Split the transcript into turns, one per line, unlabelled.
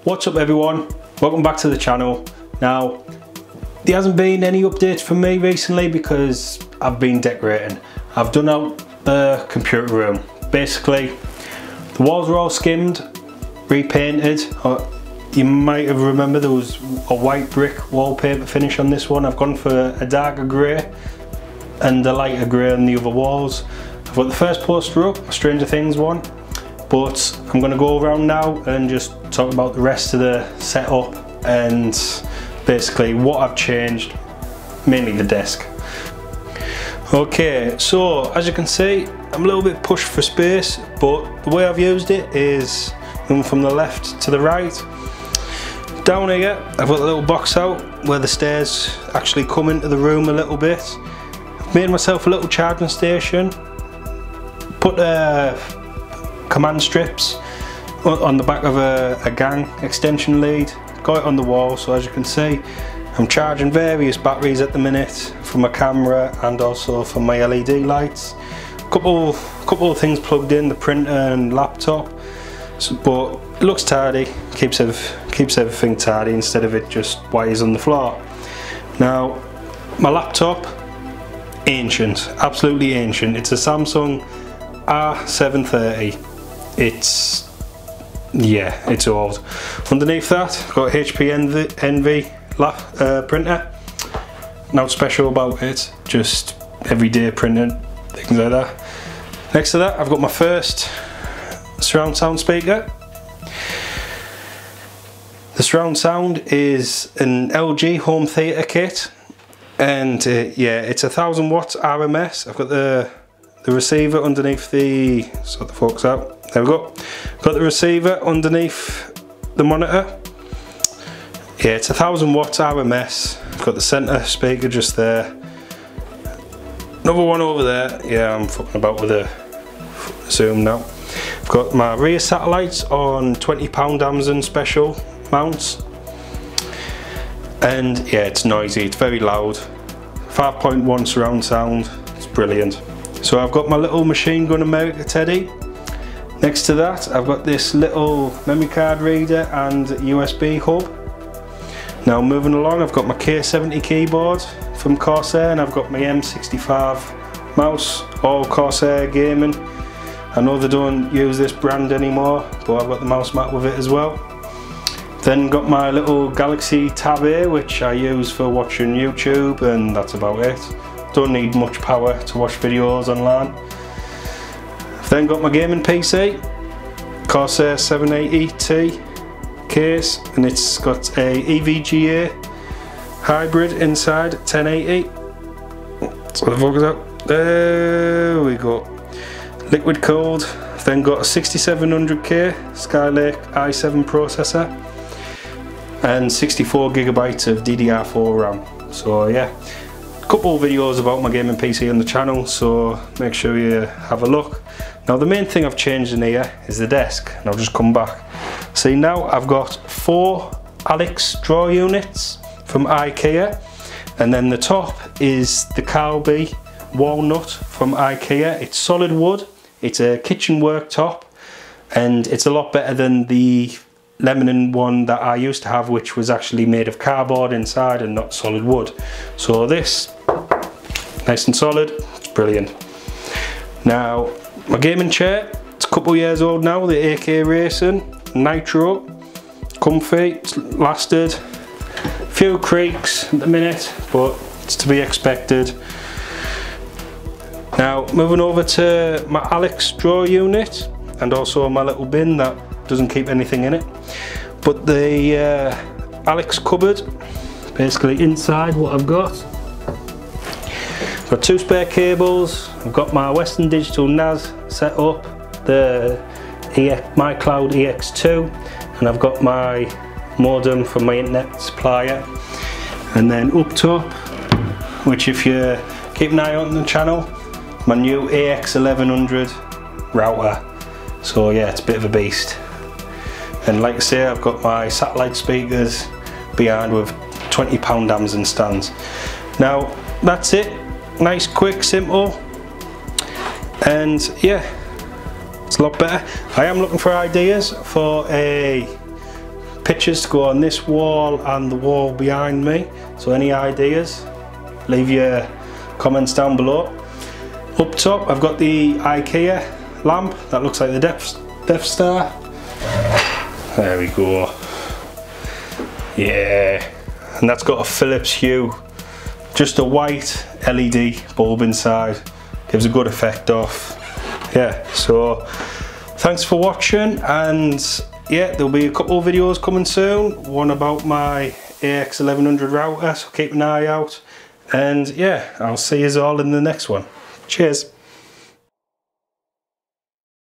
What's up everyone, welcome back to the channel. Now there hasn't been any updates from me recently because I've been decorating. I've done out the computer room. Basically the walls were all skimmed, repainted. You might have remembered there was a white brick wallpaper finish on this one. I've gone for a darker grey and a lighter grey on the other walls. I've got the first poster up, a Stranger Things one, but I'm going to go around now and just talk about the rest of the setup and basically what I've changed, mainly the desk. Okay, so as you can see, I'm a little bit pushed for space, but the way I've used it is going from the left to the right. Down here, I've got a little box out where the stairs actually come into the room a little bit. I've made myself a little charging station, put command strips on the back of a gang extension lead, got it on the wall, so as you can see I'm charging various batteries at the minute for my camera and also for my LED lights. Couple of things plugged in, the printer and laptop, but it looks tidy, keeps everything tidy instead of it just wires on the floor. Now my laptop, ancient, absolutely ancient. It's a Samsung R730. It's old. Underneath that, I've got HP Envy printer. Nothing special about it, just everyday printing, things like that. Next to that, I've got my first surround sound speaker. The surround sound is an LG home theatre kit, and yeah, it's 1000 watts RMS. I've got the receiver underneath the, sort the focus out. There we go. Got the receiver underneath the monitor. Yeah, it's 1000 watts RMS. I've got the centre speaker just there. Another one over there. Yeah, I'm fucking about with the zoom now. I've got my rear satellites on £20 Amazon special mounts. And yeah, it's noisy, it's very loud. 5.1 surround sound, it's brilliant. So I've got my little Machine Gun America Teddy. Next to that, I've got this little memory card reader and USB hub. Now moving along, I've got my K70 keyboard from Corsair, and I've got my M65 mouse, all Corsair gaming. I know they don't use this brand anymore, but I've got the mouse mat with it as well. Then got my little Galaxy Tab A, which I use for watching YouTube, and that's about it. Don't need much power to watch videos online. I've then got my gaming PC, Corsair 780T case, and it's got a EVGA hybrid inside, 1080. So the focus out. There we go. Liquid cooled. I've then got a 6700K Skylake i7 processor and 64GB of DDR4 RAM. So yeah, a couple of videos about my gaming PC on the channel, so make sure you have a look. Now the main thing I've changed in here is the desk, and I'll just come back. See, now I've got 4 Alex drawer units from IKEA, and then the top is the Calbee walnut from IKEA. It's solid wood, it's a kitchen worktop, and it's a lot better than the Lebanon one that I used to have, which was actually made of cardboard inside and not solid wood. So this, nice and solid, it's brilliant. Now my gaming chair, it's a couple of years old now, the AK Racing Nitro, comfy, it's lasted. A few creaks at the minute, but it's to be expected. Now moving over to my Alex drawer unit, and also my little bin that doesn't keep anything in it, but the Alex cupboard, basically inside what I've got 2 spare cables. I've got my Western Digital NAS set up, the MyCloud EX2, and I've got my modem from my internet supplier. And then up top, which if you keep an eye on the channel, my new AX1100 router. So yeah, it's a bit of a beast. And like I say, I've got my satellite speakers behind with £20 Amazon stands. Now that's it, nice, quick, simple, and yeah, it's a lot better. I am looking for ideas for a pictures to go on this wall and the wall behind me. So any ideas, leave your comments down below. Up top I've got the IKEA lamp that looks like the Death Star. There we go. Yeah, and that's got a Philips Hue, just a white LED bulb inside, gives a good effect off. Yeah, so thanks for watching, and yeah, there'll be a couple of videos coming soon, one about my AX1100 router, so keep an eye out, and yeah, I'll see you all in the next one. Cheers.